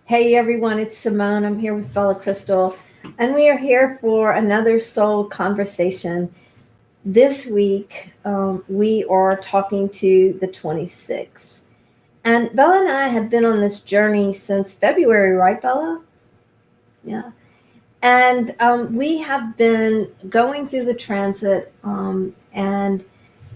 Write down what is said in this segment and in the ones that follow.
Hey everyone, it's Simone. I'm here with Bella Crystal, and we are here for another soul conversation. This week, we are talking to the 26. And Bella and I have been on this journey since February, right, Bella? Yeah. And we have been going through the transit, and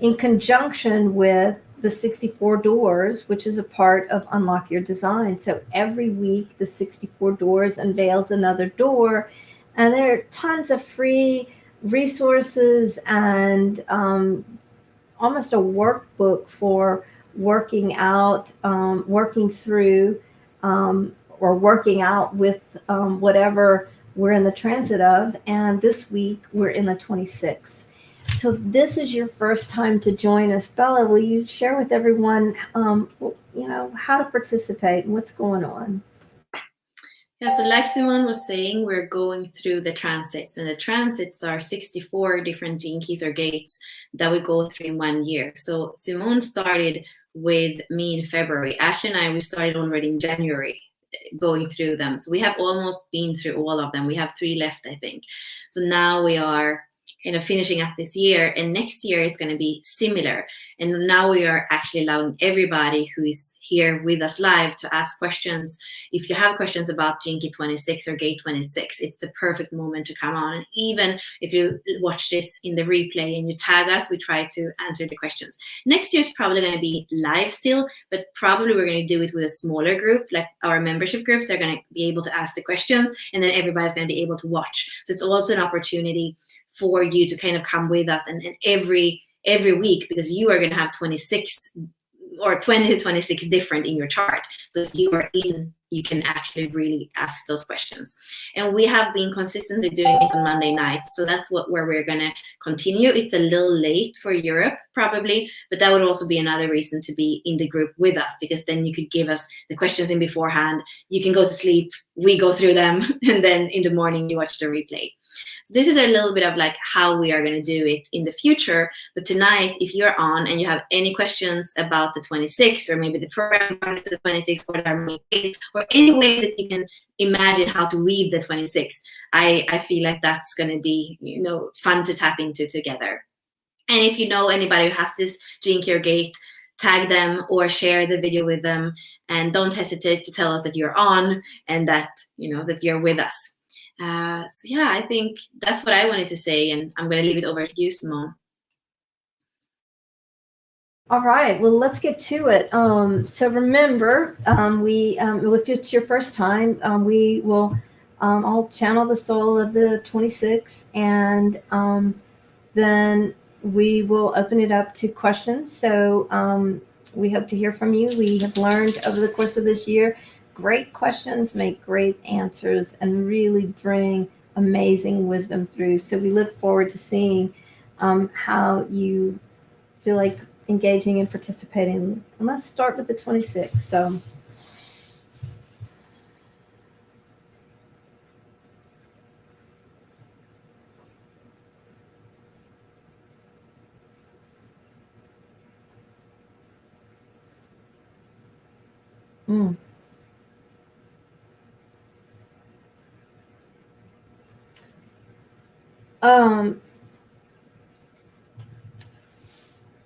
in conjunction with the 64 doors, which is a part of Unlock Your Design. So every week, the 64 doors unveils another door, and there are tons of free resources and almost a workbook for working out, working through, or working out with whatever we're in the transit of. And this week we're in the 26th. So this is your first time to join us. Bella, will you share with everyone, how to participate and what's going on? Yeah, so like Simone was saying, we're going through the transits, and the transits are 64 different gene keys or gates that we go through in 1 year. So Simone started with me in February. Ash and I, we started already in January going through them. So we have almost been through all of them. We have 3 left, I think. So now we are finishing up this year, and next year is going to be similar. And now we are actually allowing everybody who is here with us live to ask questions. If you have questions about Gene Key 26 or Gate 26, it's the perfect moment to come on. And even if you watch this in the replay and you tag us, we try to answer the questions. Next year is probably going to be live still, but probably we're going to do it with a smaller group, like our membership groups. They're going to be able to ask the questions, and then everybody's going to be able to watch. So it's also an opportunity for you to kind of come with us, and every week, because you are going to have 26 or 20 to 26 different in your chart. So if you are in, you can actually really ask those questions. And we have been consistently doing it on Monday nights. So that's where we're going to continue. It's a little late for Europe, probably, but that would also be another reason to be in the group with us, because then you could give us the questions in beforehand. You can go to sleep, we go through them, and then in the morning you watch the replay. So this is a little bit of like how we are going to do it in the future. But tonight, if you're on and you have any questions about the 26, or maybe the program to the 26, or any way that you can imagine how to weave the 26, I feel like that's going to be fun to tap into together. And if you know anybody who has this Gene Key or Gate, tag them or share the video with them, and don't hesitate to tell us that you're on and that that you're with us. So yeah, I think that's what I wanted to say, and I'm going to leave it over to you, Simone. All right, well, let's get to it. So remember, if it's your first time, we will I'll channel the soul of the 26, and then we will open it up to questions. So we hope to hear from you. We have learned over the course of this year, great questions make great answers and really bring amazing wisdom through. So we look forward to seeing how you feel like engaging and participating. And let's start with the 26. So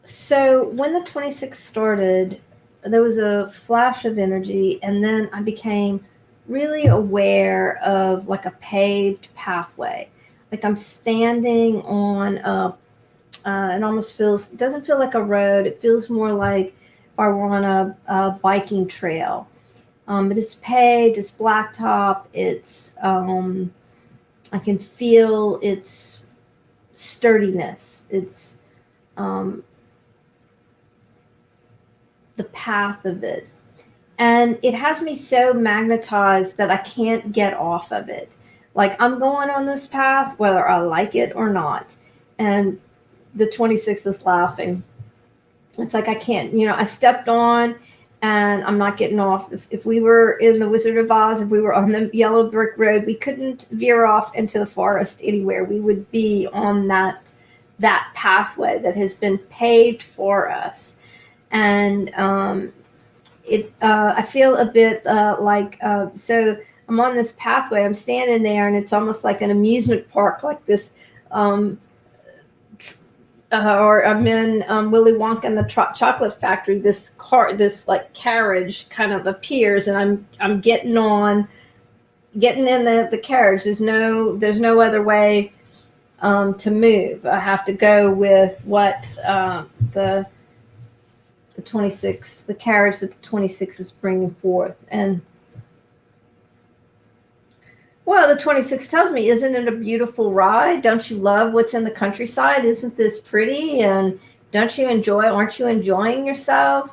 So when the 26 started, there was a flash of energy, and then I became really aware of like a paved pathway. Like I'm standing on it almost doesn't feel like a road. It feels more like if I were on a biking trail. But it's paved, it's blacktop, I can feel its sturdiness. It's the path of it. And it has me so magnetized that I can't get off of it. Like I'm going on this path, whether I like it or not. And the 26 is laughing. It's like I can't, I stepped on and I'm not getting off. If we were in the Wizard of Oz, if we were on the yellow brick road, we couldn't veer off into the forest anywhere. We would be on that pathway that has been paved for us. And I feel a bit so I'm on this pathway. I'm standing there, and it's almost like an amusement park, like this. Or I'm in Willy Wonka and the Chocolate Factory. This like carriage kind of appears, and I'm getting in the carriage. There's no other way to move. I have to go with what the 26, the carriage that the 26 is bringing forth. And well, the 26 tells me, isn't it a beautiful ride? Don't you love what's in the countryside? Isn't this pretty? And aren't you enjoying yourself?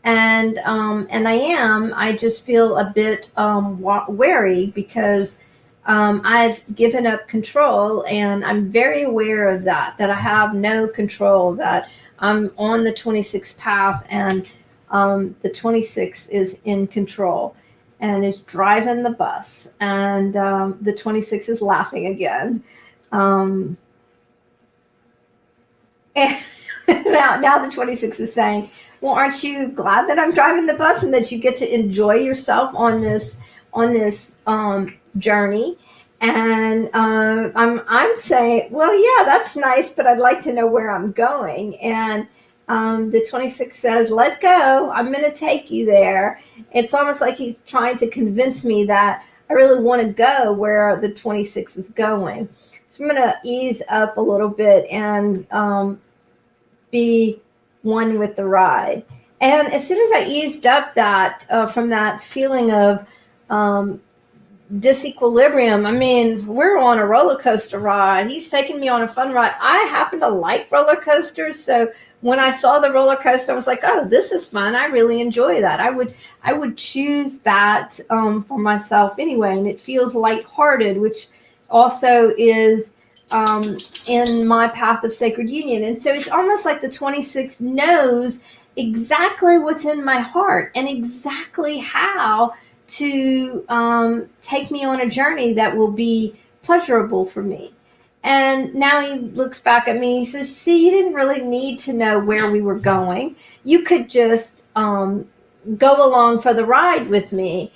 And I am. I just feel a bit wary because I've given up control, and I'm very aware of that I have no control, that I'm on the 26 path, and the 26 is in control and is driving the bus, and the 26 is laughing again. And now the 26 is saying, well, aren't you glad that I'm driving the bus and that you get to enjoy yourself on this journey? And I'm saying, well, yeah, that's nice, but I'd like to know where I'm going. And the 26 says, let go. I'm going to take you there. It's almost like he's trying to convince me that I really want to go where the 26 is going. So I'm going to ease up a little bit and be one with the ride. And as soon as I eased up from that feeling of disequilibrium, I mean, we're on a roller coaster ride. He's taking me on a fun ride. I happen to like roller coasters, so when I saw the roller coaster, I was like, oh, this is fun. I really enjoy that. I would choose that for myself anyway, and it feels lighthearted, which also is in my path of sacred union. And so it's almost like the 26 knows exactly what's in my heart and exactly how to take me on a journey that will be pleasurable for me. And now he looks back at me. He says, see, you didn't really need to know where we were going. You could just go along for the ride with me.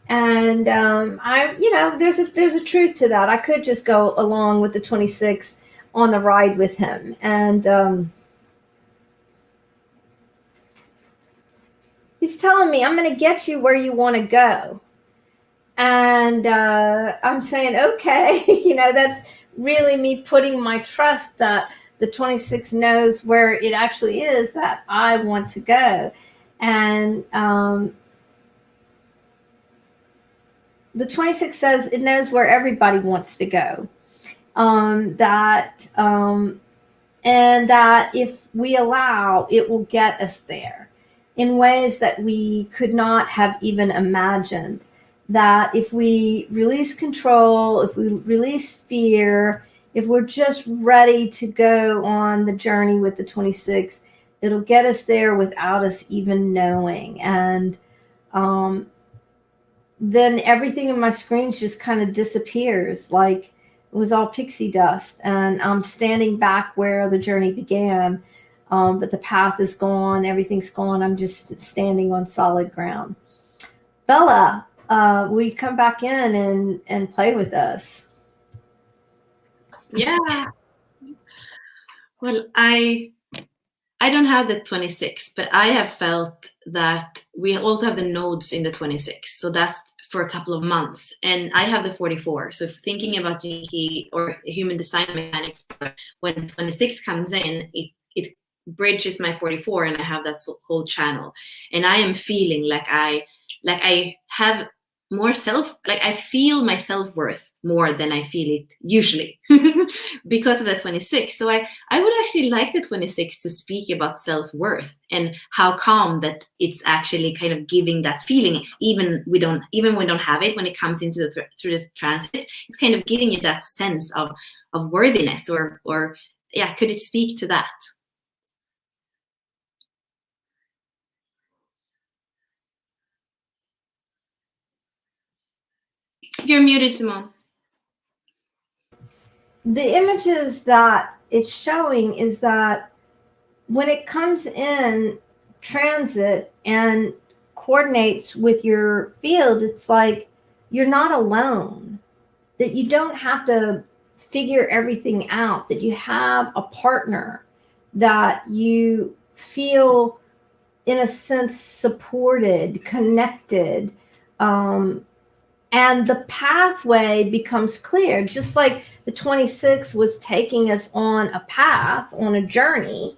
And there's a truth to that. I could just go along with the 26 on the ride with him. And he's telling me, I'm going to get you where you want to go. And I'm saying, okay, that's really me putting my trust that the 26 knows where it actually is that I want to go. And the 26 says it knows where everybody wants to go. And that if we allow, it will get us there in ways that we could not have even imagined. That if we release control, if we release fear, if we're just ready to go on the journey with the 26, it'll get us there without us even knowing. And then everything in my screens just kind of disappears, like it was all pixie dust, and I'm standing back where the journey began, but the path is gone, everything's gone. I'm just standing on solid ground. Bella, will you come back in and play with us? Yeah. Well, I don't have the 26, but I have felt that we also have the nodes in the 26. So that's for a couple of months. And I have the 44. So if thinking about Jinky or human design mechanics, when 26 comes in, it bridges my 44, and I have that whole channel. And I am feeling like I have more I feel my self-worth more than I feel it usually because of the 26. So I would actually like the 26 to speak about self-worth and how calm that it's actually kind of giving that feeling, even we don't have it when it comes into through this transit. It's kind of giving you that sense of worthiness, or yeah, could it speak to that? You're muted, Simone. The images that it's showing is that when it comes in transit and coordinates with your field, it's like you're not alone, that you don't have to figure everything out, that you have a partner, that you feel, in a sense, supported, connected, and the pathway becomes clear, just like the 26 was taking us on a path, on a journey,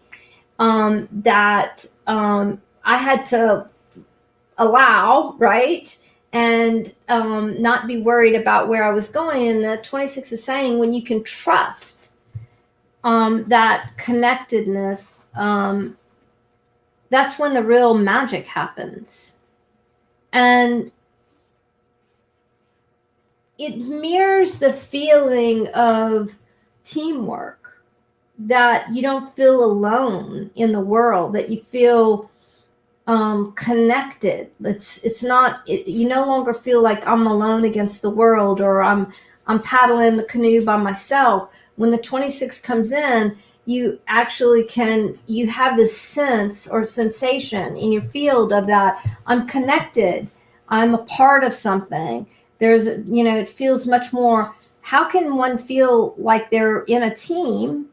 that I had to allow, right? And not be worried about where I was going. And the 26 is saying, when you can trust that connectedness, that's when the real magic happens. And it mirrors the feeling of teamwork, that you don't feel alone in the world, that you feel connected. It's not, you no longer feel like I'm alone against the world, or I'm paddling the canoe by myself. When the 26 comes in, you actually you have this sense or sensation in your field of that I'm connected, I'm a part of something. There's, it feels much more, how can one feel like they're in a team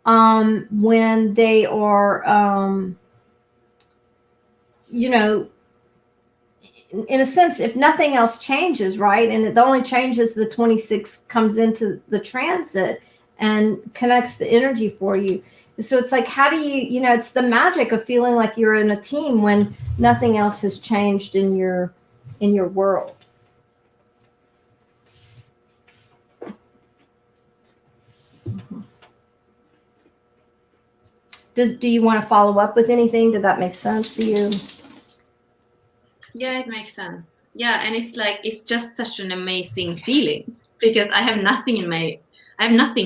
when they are in a sense, if nothing else changes, right? And the only changes, the 26 comes into the transit and connects the energy for you. So it's like, how do you, it's the magic of feeling like you're in a team when nothing else has changed in your world. Do you want to follow up with anything? Did that make sense to you? Yeah, it makes sense. Yeah, and it's like, it's just such an amazing feeling, because I have nothing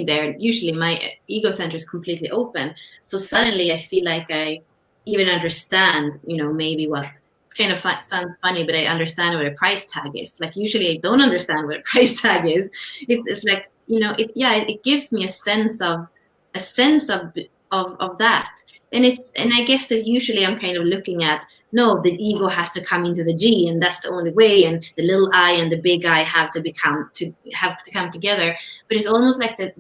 there. Usually my ego center is completely open. So suddenly I feel like I even understand, maybe what, it's kind of sounds funny, but I understand what a price tag is. Like, usually I don't understand what a price tag is. It's like, it gives me a sense of that. And I guess that usually I'm kind of looking at, no, the ego has to come into the G, and that's the only way, and the little I and the big I have to come together. But it's almost like the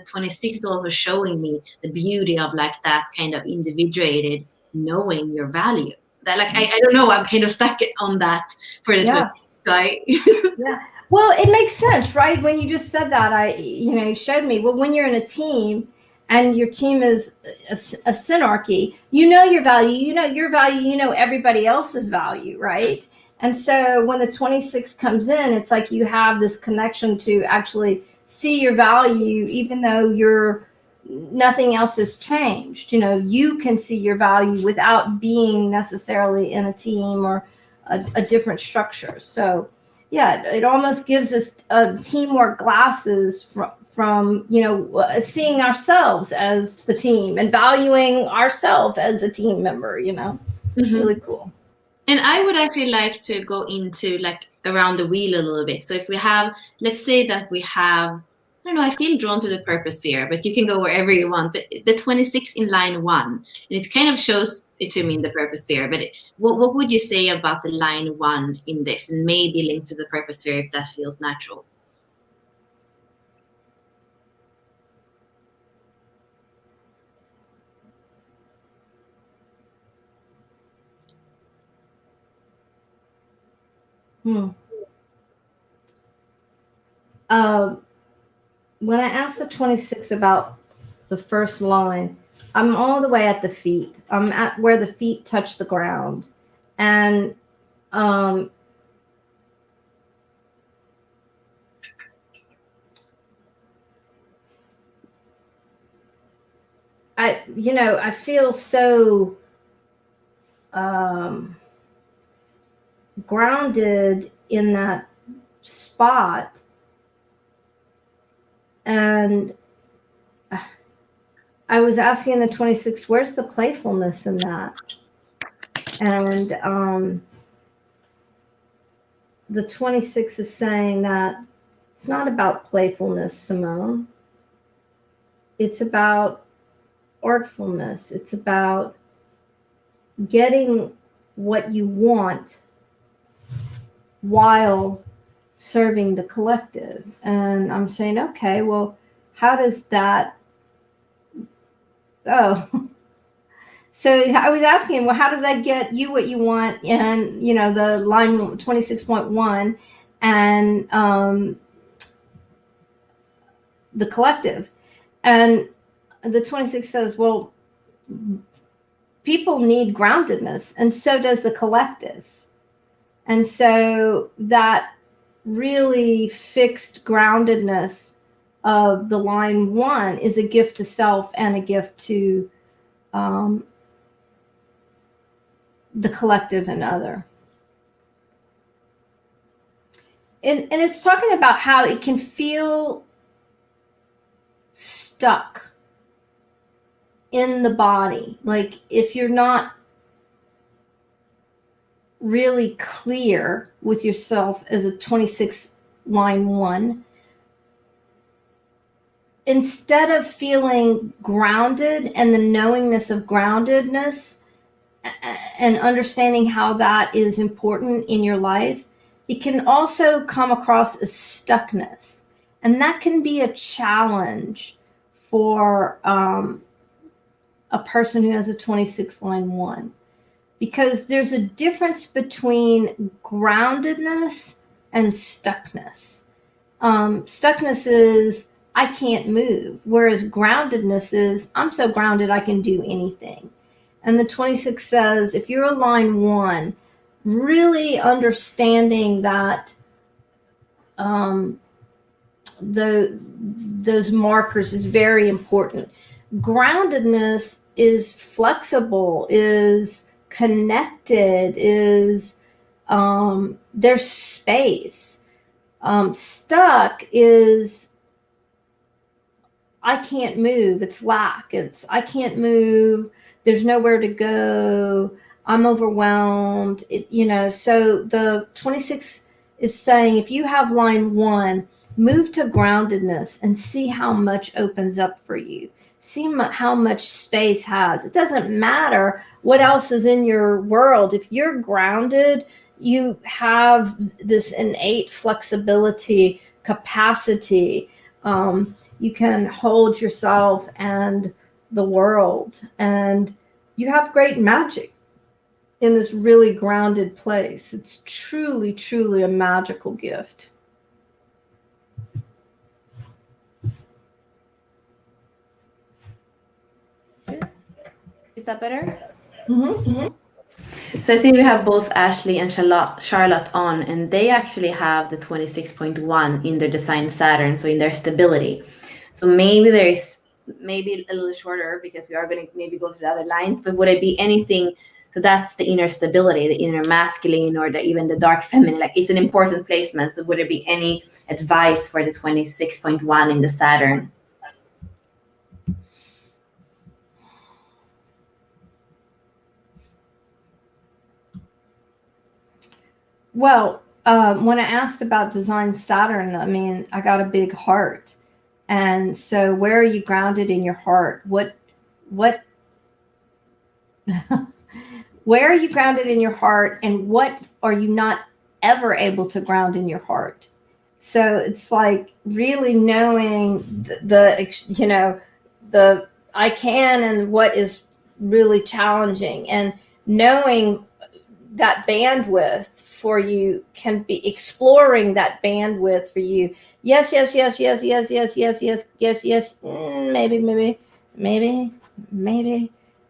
26 is also showing me the beauty of like that kind of individuated knowing your value. That, like, I don't know, I'm kind of stuck on that for the 26. Yeah. Well, it makes sense, right? When you just said that, you showed me, well, when you're in a team and your team is a synarchy, you know your value, everybody else's value, right? And so when the 26 comes in, it's like you have this connection to actually see your value, even though nothing else has changed. You can see your value without being necessarily in a team or a different structure. So yeah, it almost gives us teamwork glasses from seeing ourselves as the team and valuing ourselves as a team member. Mm-hmm. Really cool. And I would actually like to go into like around the wheel a little bit. So if we have, let's say that we have, I don't know, I feel drawn to the purpose sphere, but you can go wherever you want. But the 26 in line 1, and it kind of shows it to me in the purpose sphere. But what would you say about the line 1 in this, and maybe linked to the purpose sphere if that feels natural? When I asked the 26 about the first line, I'm all the way at the feet. I'm at where the feet touch the ground. And I feel so grounded in that spot. And I was asking the 26, where's the playfulness in that? And the 26 is saying that it's not about playfulness, Simone. It's about artfulness. It's about getting what you want while serving the collective. And I'm saying, okay, well, how does that go? So I was asking, well, how does that get you what you want in, the line 26.1 and the collective? And the 26 says, well, people need groundedness, and so does the collective. And so that really fixed groundedness of the line 1 is a gift to self and a gift to the collective and other. And it's talking about how it can feel stuck in the body. Like if you're not really clear with yourself as a 26 line 1, instead of feeling grounded and the knowingness of groundedness and understanding how that is important in your life, it can also come across as stuckness. And that can be a challenge for a person who has a 26 line 1, because there's a difference between groundedness and stuckness. Stuckness is, I can't move, whereas groundedness is, I'm so grounded I can do anything. And the 26 says, if you're a line 1, really understanding that those markers is very important. Groundedness is flexible, is connected, is there's space. Stuck is, I can't move. It's lack. It's, I can't move. There's nowhere to go. I'm overwhelmed. So the 26 is saying, if you have line 1, move to groundedness and see how much opens up for you. See how much space has. It doesn't matter what else is in your world. If you're grounded, you have this innate flexibility, capacity. You can hold yourself and the world, and you have great magic in this really grounded place. It's truly, truly a magical gift. Is that better? Mm-hmm. Mm-hmm. So I think we have both Ashley and Charlotte on, and they actually have the 26.1 in their design Saturn, so in their stability. So maybe there's maybe a little shorter because we are going to maybe go through the other lines, but would it be anything? So that's the inner stability, the inner masculine, or even the dark feminine. Like, it's an important placement. So would there be any advice for the 26.1 in the Saturn? Well, when I asked about design Saturn, I mean, I got a big heart. And so where are you grounded in your heart? What where are you grounded in your heart, and what are you not ever able to ground in your heart? So it's like really knowing the I can and what is really challenging, and knowing that bandwidth for you can be exploring that bandwidth for you. Yes, yes, yes, yes, yes, yes, yes, yes, yes, yes. Maybe,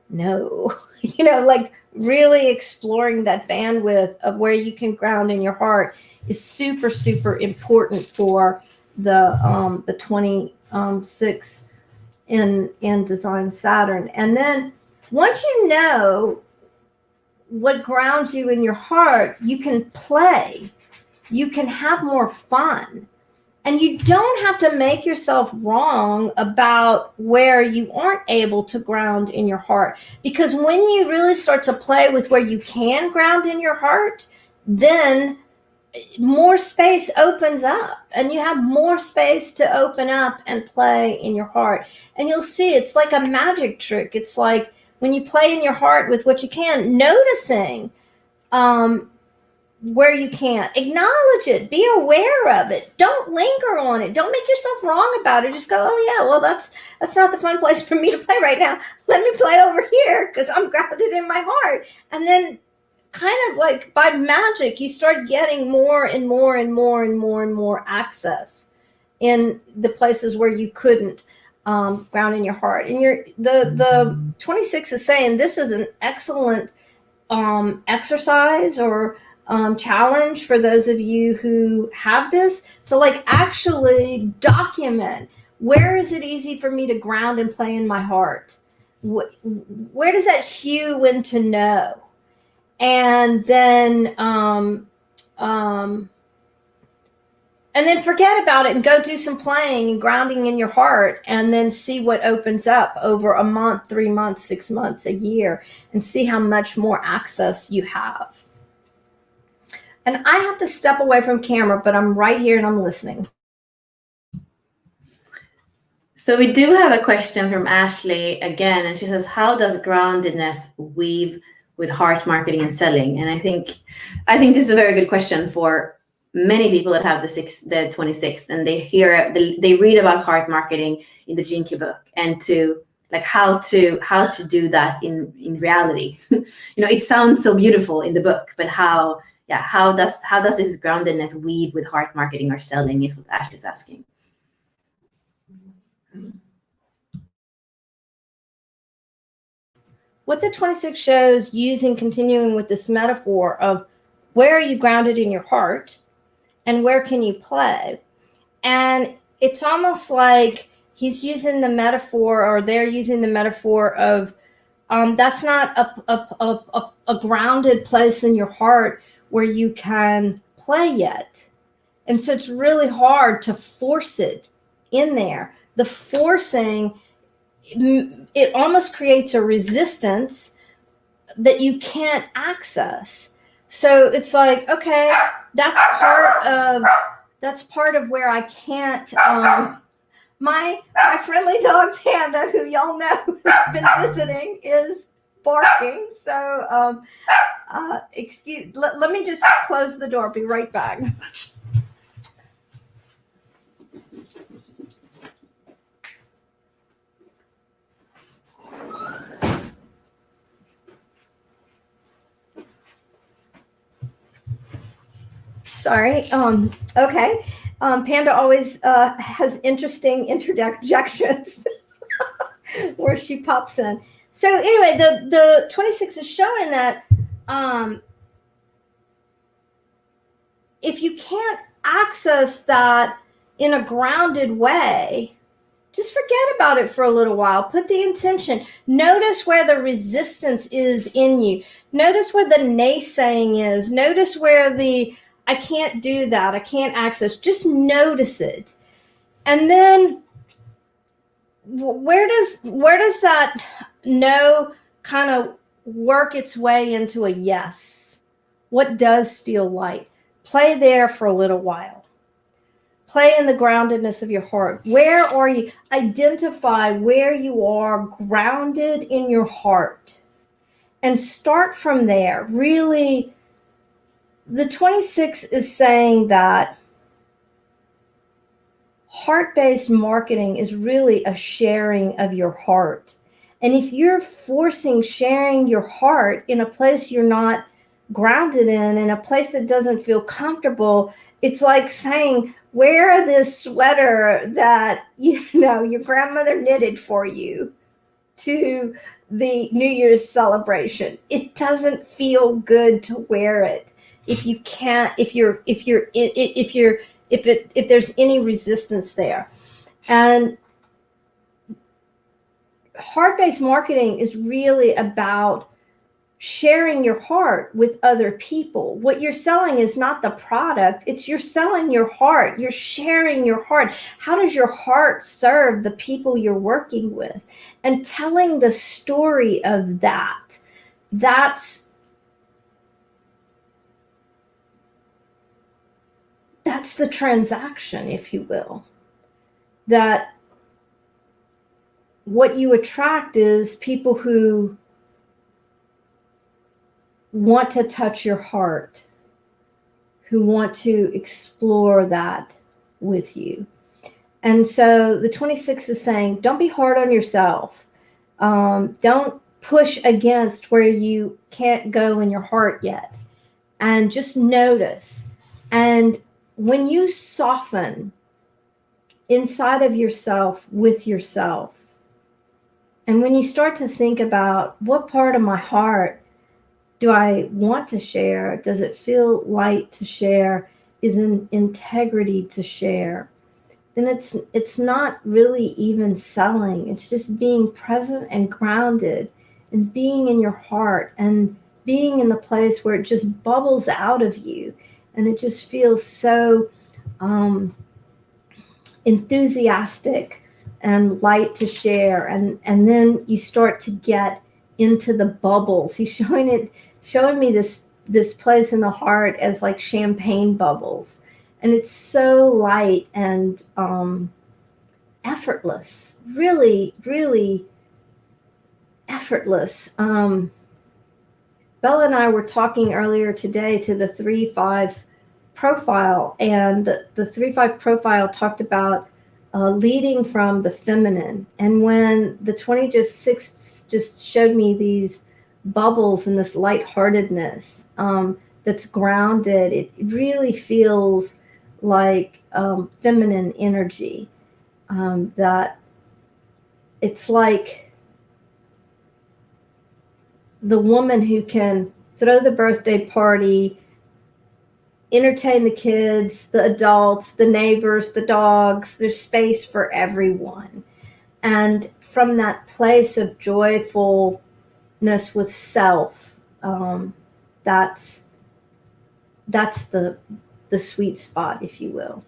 no. Like really exploring that bandwidth of where you can ground in your heart is super, super important for the 26 in design Saturn. And then once you know what grounds you in your heart, you can play, you can have more fun, and you don't have to make yourself wrong about where you aren't able to ground in your heart. Because when you really start to play with where you can ground in your heart, then more space opens up, and you have more space to open up and play in your heart. And you'll see it's like a magic trick. It's like when you play in your heart with what you can, noticing where you can't. Acknowledge it. Be aware of it. Don't linger on it. Don't make yourself wrong about it. Just go, oh yeah, well that's not the fun place for me to play right now. Let me play over here because I'm grounded in my heart. And then kind of like by magic, you start getting more and more and more and more and more access in the places where you couldn't ground in your heart. And the 26 is saying this is an excellent exercise or challenge for those of you who have this to like actually document, where is it easy for me to ground and play in my heart? Where does that hew when to know? And then forget about it and go do some playing and grounding in your heart, and then see what opens up over a month, 3 months, 6 months, a year, and see how much more access you have. And I have to step away from camera, but I'm right here and I'm listening. So we do have a question from Ashley again, and she says, how does groundedness weave with heart marketing and selling? And I think this is a very good question for many people that have the 26, and they read about heart marketing in the Gene Key book, and to like how to do that in reality. It sounds so beautiful in the book, but how does this groundedness weave with heart marketing or selling is what Ashley's asking. What the 26 shows, continuing with this metaphor of where are you grounded in your heart and where can you play? And it's almost like he's using the metaphor, or they're using the metaphor of that's not a grounded place in your heart where you can play yet. And so it's really hard to force it in there. The forcing, it almost creates a resistance that you can't access. So it's like, okay, that's part of where I can't. My friendly dog Panda, who y'all know has been visiting, is barking. So let me just close the door. Be right back. Sorry. Okay. Panda always has interesting interjections where she pops in. So anyway, the 26 is showing that if you can't access that in a grounded way, just forget about it for a little while. Put the intention. Notice where the resistance is in you. Notice where the naysaying is. Notice where the I can't do that, I can't access. Just notice it. And then where does that no kind of work its way into a yes? What does feel light? Play there for a little while. Play in the groundedness of your heart. Where are you? Identify where you are grounded in your heart. And start from there. Really, the 26 is saying that heart-based marketing is really a sharing of your heart. And if you're forcing sharing your heart in a place you're not grounded in a place that doesn't feel comfortable, it's like saying, wear this sweater that your grandmother knitted for you to the New Year's celebration. It doesn't feel good to wear it if you can't, if there's any resistance there. And heart-based marketing is really about sharing your heart with other people. What you're selling is not the product, you're selling your heart. You're sharing your heart. How does your heart serve the people you're working with? And telling the story of that. That's the transaction, if you will. That what you attract is people who want to touch your heart, who want to explore that with you. And so the 26 is saying, don't be hard on yourself. Don't push against where you can't go in your heart yet. And just notice. And when you soften inside of yourself with yourself, and when you start to think about what part of my heart do I want to share? Does it feel light to share? Is in integrity to share? Then it's not really even selling. It's just being present and grounded and being in your heart and being in the place where it just bubbles out of you and it just feels so enthusiastic and light to share. And then you start to get into the bubbles. He's showing me this place in the heart as like champagne bubbles. And it's so light and effortless, really, really effortless. Bella and I were talking earlier today to the 3-5 profile, and the 3-5 profile talked about leading from the feminine. And when the 26 just showed me these bubbles and this lightheartedness that's grounded, it really feels like feminine energy. That it's like the woman who can throw the birthday party, entertain the kids, the adults, the neighbors, the dogs. There's space for everyone. And from that place of joyfulness with self, that's the sweet spot, if you will.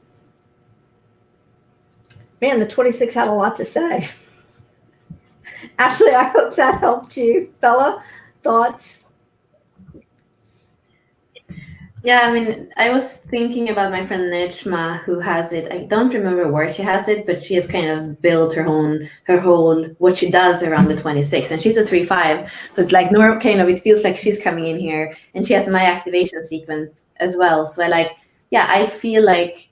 Man, the 26 had a lot to say. Ashley, I hope that helped you. Bella, thoughts? Yeah, I mean, I was thinking about my friend Nejma, who has it. I don't remember where she has it, but she has kind of built her whole what she does around the 26, and she's a 3-5. So it's like more kind of, it feels like she's coming in here, and she has my activation sequence as well. So I feel like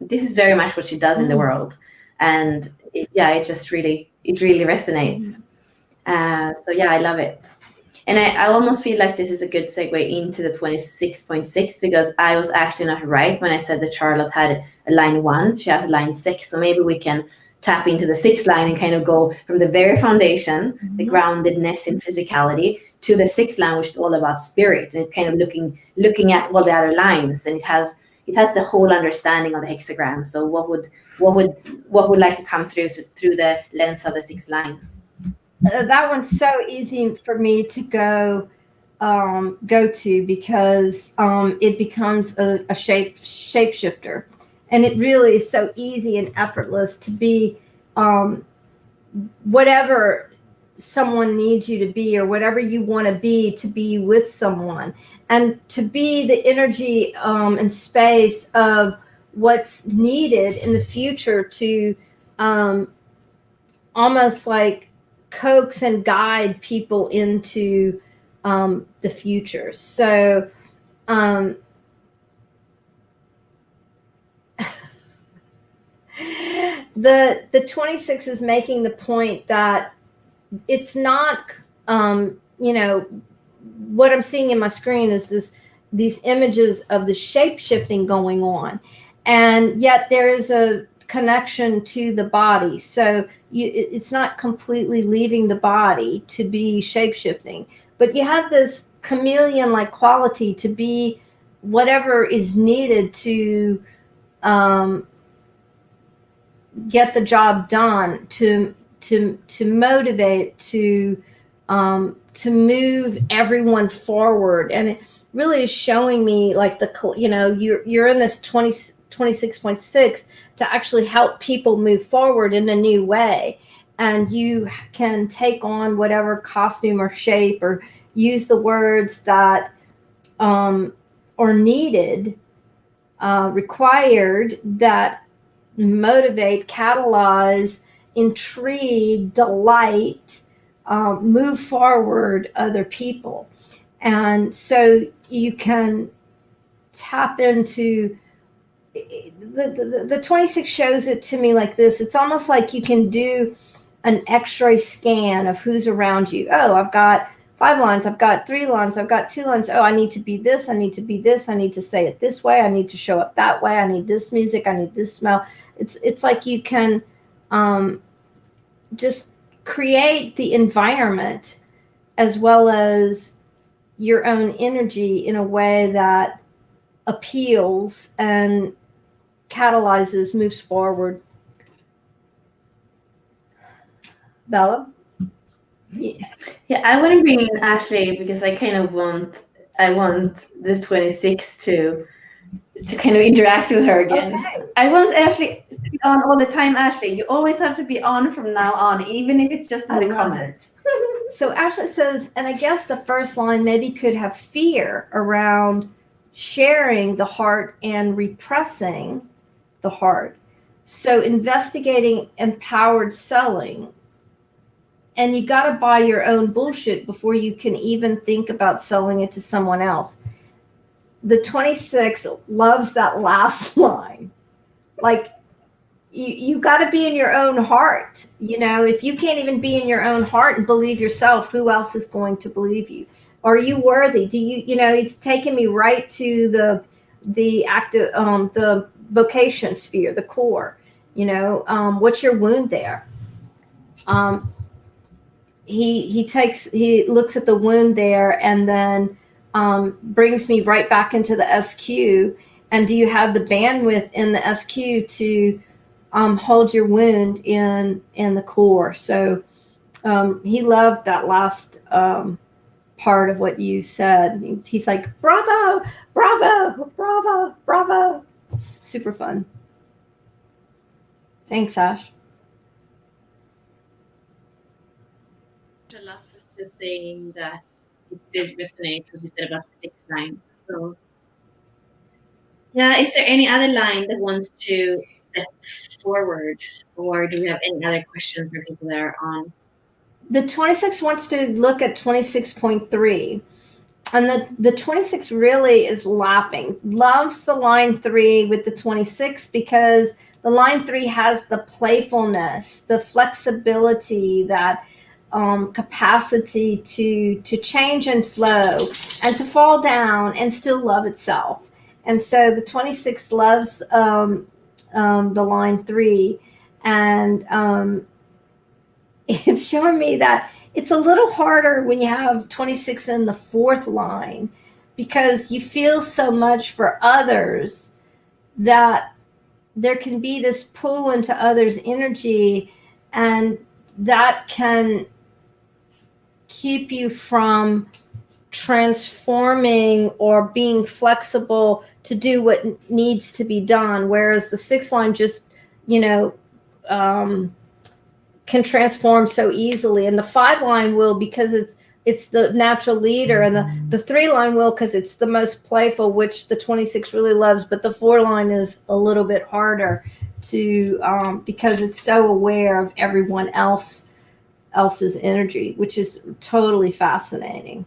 this is very much what she does in the world, and it really resonates. So yeah, I love it. And I almost feel like this is a good segue into the 26.6, because I was actually not right when I said that Charlotte had a line 1. She has a line 6. So maybe we can tap into the 6th line and kind of go from the very foundation, the groundedness in physicality, to the 6th line, which is all about spirit. And it's kind of looking at all the other lines. And it has the whole understanding of the hexagram. So what would like to come through the lens of the 6th line? That one's so easy for me to go to, because it becomes a shapeshifter, and it really is so easy and effortless to be whatever someone needs you to be, or whatever you want to be with someone, and to be the energy and space of what's needed in the future to almost like coax and guide people into the future. So the 26 is making the point that it's not what I'm seeing in my screen is these images of the shape shifting going on, and yet there is a connection to the body. So it's not completely leaving the body to be shape-shifting, but you have this chameleon-like quality to be whatever is needed to get the job done, to motivate, to move everyone forward. And it really is showing me like you're in this 26.6 to actually help people move forward in a new way. And you can take on whatever costume or shape, or use the words that are needed, required, that motivate, catalyze, intrigue, delight, move forward other people. And so you can tap into the 26 shows it to me like this. It's almost like you can do an x-ray scan of who's around you. Oh, I've got 5 lines, I've got 3 lines, I've got 2 lines. Oh, I need to be this, I need to be this, I need to say it this way, I need to show up that way, I need this music, I need this smell. It's like you can just create the environment as well as your own energy in a way that appeals and catalyzes, moves forward. Bella? Yeah, I want to bring in Ashley because I kind of want the 26 to kind of interact with her again. Okay. I want Ashley to be on all the time. Ashley, you always have to be on from now on, even if it's just in the comments. So Ashley says, and I guess the first line maybe could have fear around sharing the heart and repressing the heart. So investigating empowered selling. And you got to buy your own bullshit before you can even think about selling it to someone else. The 26 loves that last line. Like, you got to be in your own heart. You know, if you can't even be in your own heart and believe yourself, who else is going to believe you? Are you worthy? Do you, you know, it's taken me right to the active, the vocation sphere, the core. You know, what's your wound there? He looks at the wound there and then brings me right back into the SQ. And do you have the bandwidth in the SQ to hold your wound in the core? So he loved that last part of what you said. He's like, bravo, bravo, bravo, bravo. Super fun. Thanks, Ash. A lot is just saying that it did resonate what you said about the 6th line. So yeah, is there any other line that wants to step forward, or do we have any other questions for people that are on? The 26 wants to look at 26.3. And the 26 really is laughing, loves the line 3 with the 26 because the line 3 has the playfulness, the flexibility, that capacity to change and flow and to fall down and still love itself. And so the 26 loves the line 3, and it's showing me that it's a little harder when you have 26 in the 4th line because you feel so much for others that there can be this pull into others' energy, and that can keep you from transforming or being flexible to do what needs to be done. Whereas the 6th line just, you know, can transform so easily, and the 5 line will because it's the natural leader, and the 3 line will because it's the most playful, which the 26 really loves. But the 4 line is a little bit harder to because it's so aware of everyone else's energy, which is totally fascinating.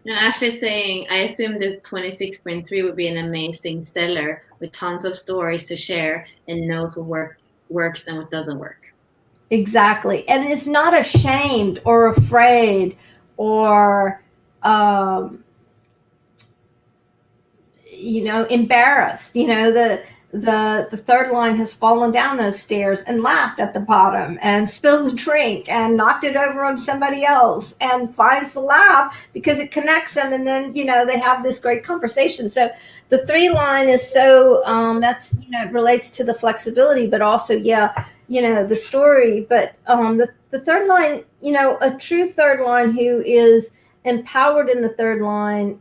And Ashley saying, I assume the 26.3 would be an amazing seller with tons of stories to share and knows what works and what doesn't work. Exactly. And it's not ashamed or afraid or embarrassed. The 3rd line has fallen down those stairs and laughed at the bottom and spilled a drink and knocked it over on somebody else and finds the laugh because it connects them, and then they have this great conversation. So the 3 line is so that's it relates to the flexibility, but also the story. But the 3rd line, a true 3rd line who is empowered in the 3rd line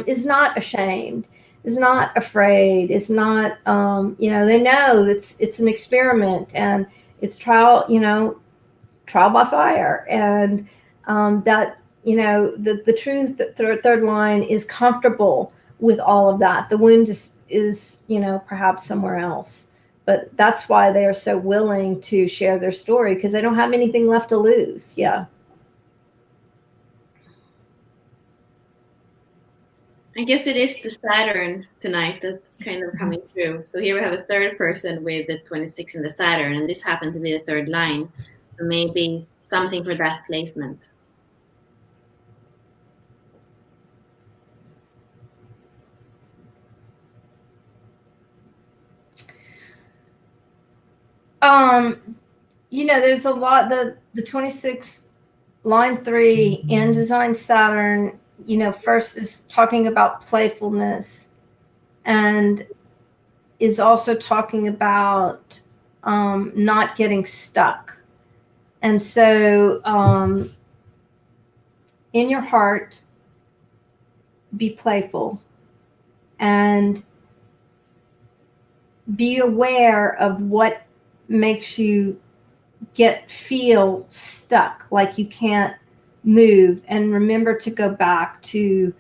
is not ashamed, is not afraid, is not they know it's an experiment and it's trial by fire, and that the true 3rd line is comfortable with all of that. The wound is perhaps somewhere else, but that's why they are so willing to share their story, because they don't have anything left to lose. Yeah. I guess it is the Saturn tonight that's kind of coming through. So here we have a third person with the 26 in the Saturn, and this happened to be the third line. So maybe something for that placement. There's a lot, the 26 line 3 in Design Saturn, first is talking about playfulness and is also talking about not getting stuck. And so in your heart, be playful and be aware of what makes you feel stuck, like you can't move, and remember to go back to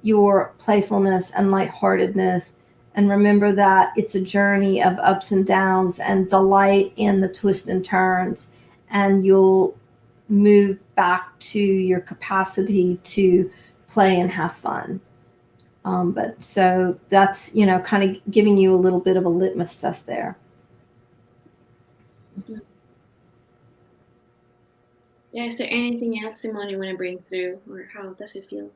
your playfulness and lightheartedness, and remember that it's a journey of ups and downs and delight in the twists and turns, and you'll move back to your capacity to play and have fun. But so that's, kind of giving you a little bit of a litmus test there. Yeah, is there anything else, Simone, you want to bring through, or how does it feel?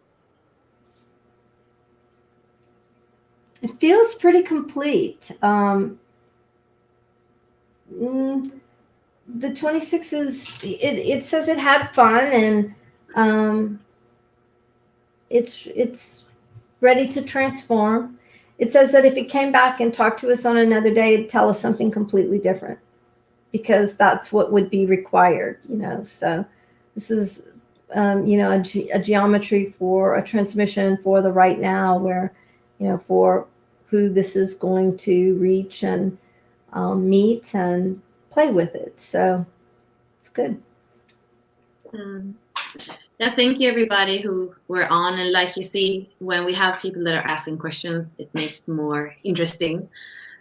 It feels pretty complete. The 26 it says it had fun, and it's ready to transform. It says that if it came back and talked to us on another day, it'd tell us something completely different, because that's what would be required, So this is, a geometry for a transmission for the right now, where, for who this is going to reach and meet and play with it. So it's good. Yeah, thank you everybody who were on. And like you see, when we have people that are asking questions, it makes it more interesting.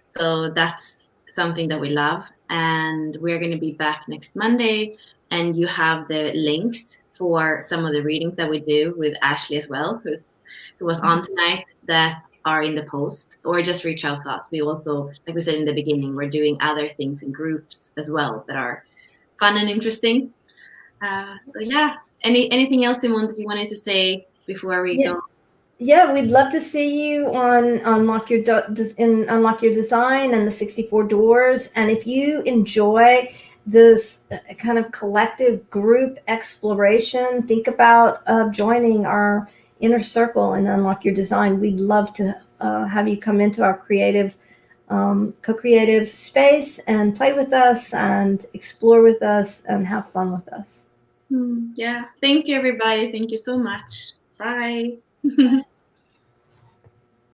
So that's something that we love. And we're going to be back next Monday. And you have the links for some of the readings that we do with Ashley as well, who was on tonight, that are in the post, or just reach out to us. We also, like we said in the beginning, we're doing other things in groups as well that are fun and interesting. So yeah, anything else, Simone, that you wanted to say before we go? Yeah, we'd love to see you on Unlock Your Design and the 64 Doors. And if you enjoy this kind of collective group exploration, think about joining our inner circle and Unlock Your Design. We'd love to have you come into our creative, co-creative space and play with us and explore with us and have fun with us. Yeah, thank you everybody. Thank you so much. Bye.